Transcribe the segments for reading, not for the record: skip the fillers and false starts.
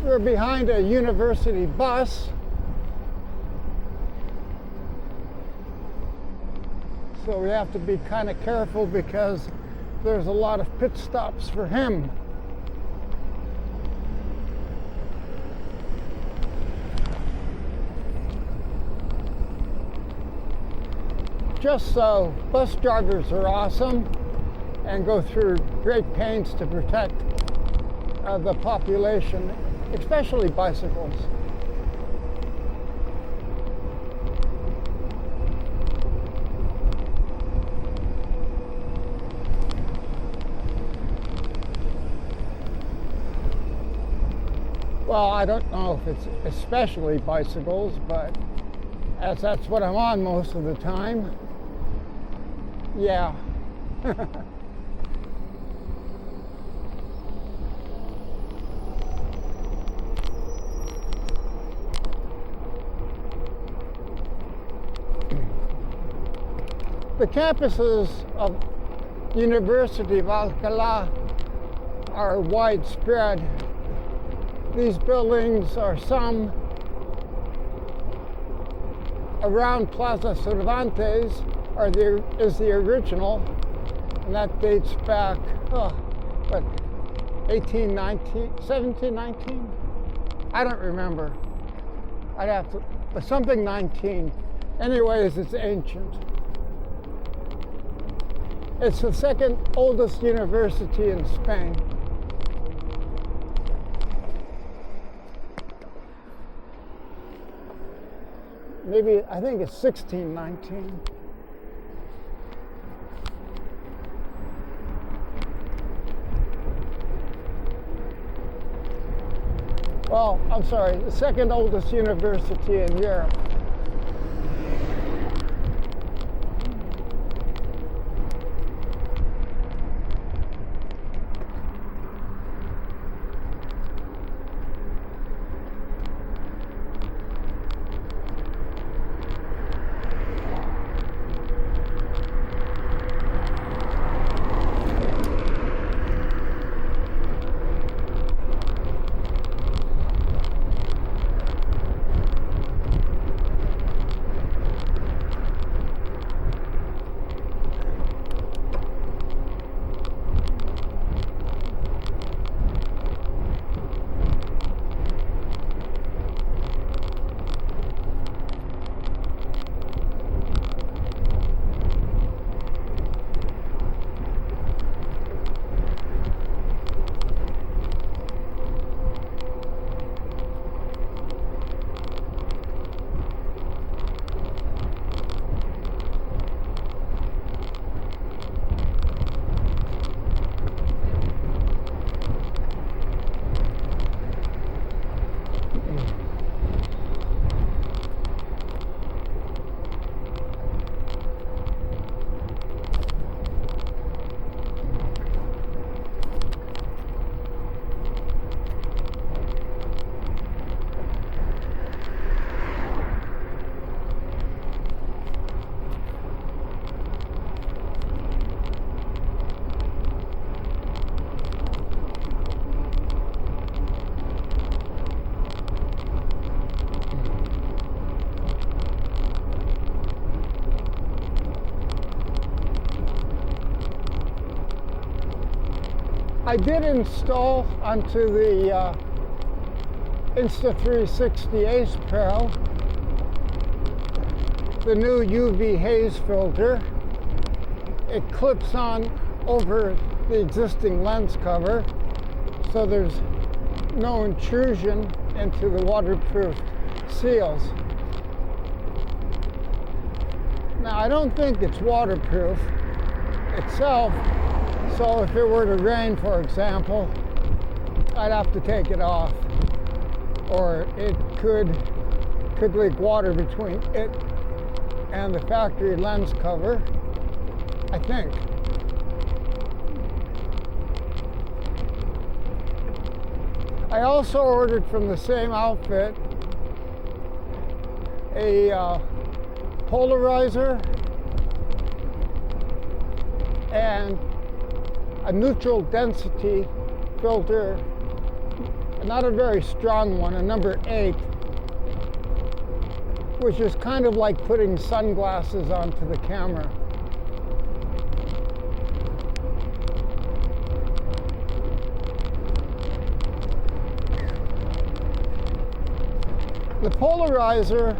We're behind a university bus. So we have to be kind of careful because there's a lot of pit stops for him. Just so, bus drivers are awesome and go through great pains to protect the population, especially bicycles. Well, I don't know if it's especially bicycles, but as that's what I'm on most of the time, yeah. The campuses of University of Alcala are widespread. These buildings are some around Plaza Cervantes is the original, and that dates back, 1819, 1719? I don't remember. I'd have to, but something 19. Anyways, it's ancient. It's the second oldest university in Spain. Maybe, I think it's 1619. Well, I'm sorry, the second oldest university in Europe. I did install onto the Insta360 Ace Pro the new UV haze filter. It clips on over the existing lens cover, so there's no intrusion into the waterproof seals. Now, I don't think it's waterproof itself, so if it were to rain, for example, I'd have to take it off, or it could leak water between it and the factory lens cover, I think. I also ordered from the same outfit a polarizer and a neutral density filter, not a very strong one, a number 8, which is kind of like putting sunglasses onto the camera. The polarizer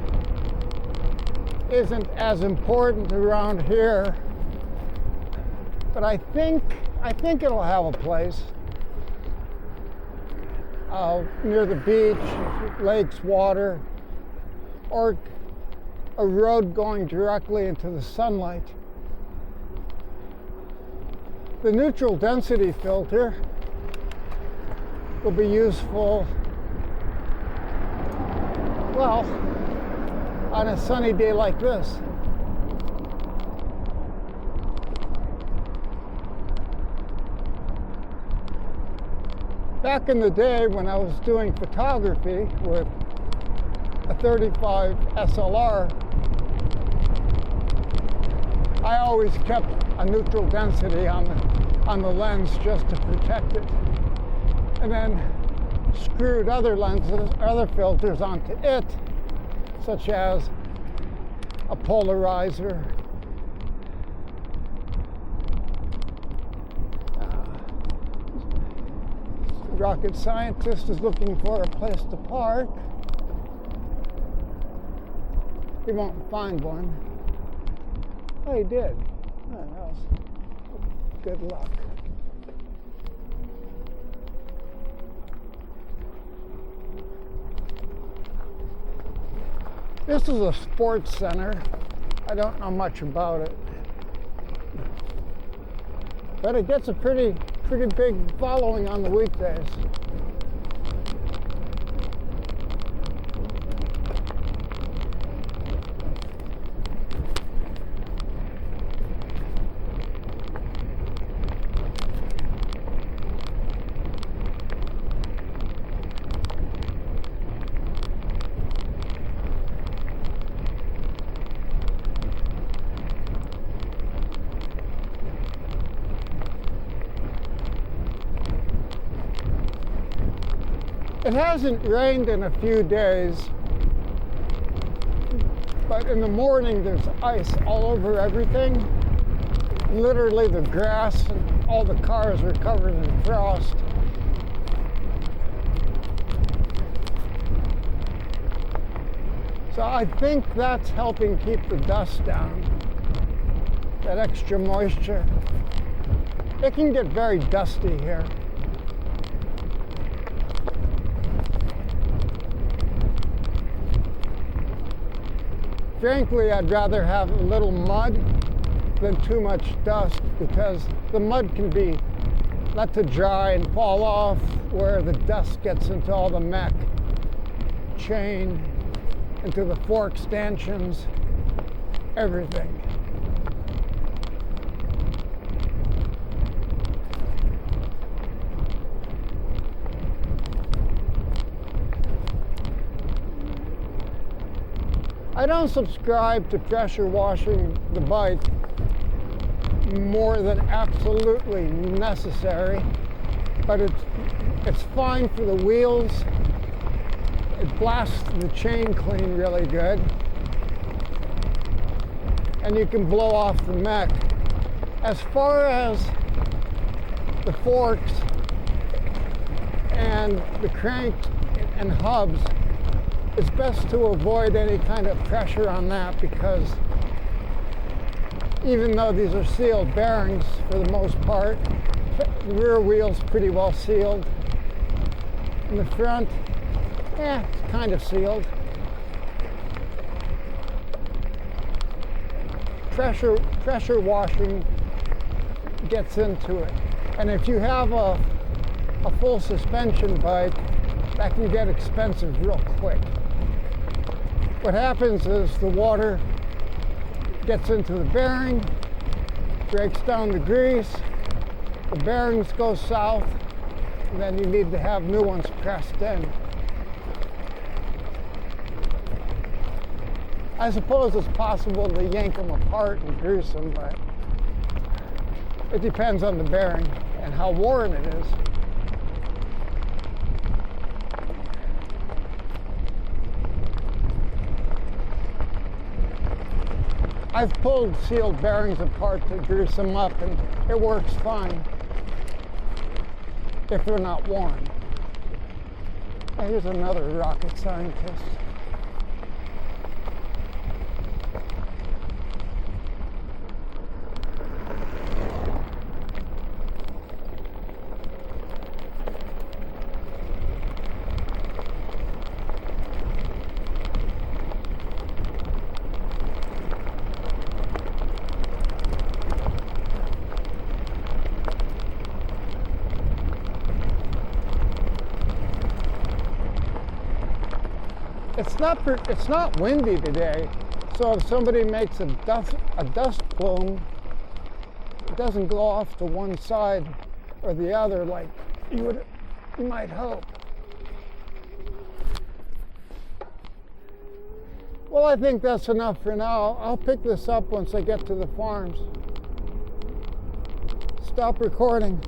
isn't as important around here, but I think it'll have a place near the beach, lakes, water, or a road going directly into the sunlight. The neutral density filter will be useful, well, on a sunny day like this. Back in the day when I was doing photography with a 35 SLR, I always kept a neutral density on the lens just to protect it, and then screwed other lenses, other filters onto it, such as a polarizer, rocket scientist is looking for a place to park. He won't find one. Oh, he did. Oh, that was good luck. This is a sports center. I don't know much about it, but it gets a pretty big following on the weekdays. It hasn't rained in a few days, but in the morning there's ice all over everything. Literally the grass and all the cars are covered in frost. So I think that's helping keep the dust down, that extra moisture. It can get very dusty here. Frankly, I'd rather have a little mud than too much dust, because the mud can be let to dry and fall off, where the dust gets into all the mech, chain, into the fork stanchions, everything. I don't subscribe to pressure washing the bike more than absolutely necessary, but it's fine for the wheels. It blasts the chain clean really good, and you can blow off the mech. As far as the forks and the crank and hubs, it's best to avoid any kind of pressure on that, because even though these are sealed bearings for the most part, the rear wheel's pretty well sealed. In the front, it's kind of sealed. Pressure washing gets into it. And if you have a full suspension bike, that can get expensive real quick. What happens is the water gets into the bearing, breaks down the grease, the bearings go south, and then you need to have new ones pressed in. I suppose it's possible to yank them apart and grease them, but it depends on the bearing and how worn it is. I've pulled sealed bearings apart to grease them up, and it works fine if they're not worn. Here's another rocket scientist. It's not windy today, so if somebody makes a dust plume, it doesn't go off to one side or the other like you might hope. Well, I think that's enough for now. I'll pick this up once I get to the farms. Stop recording.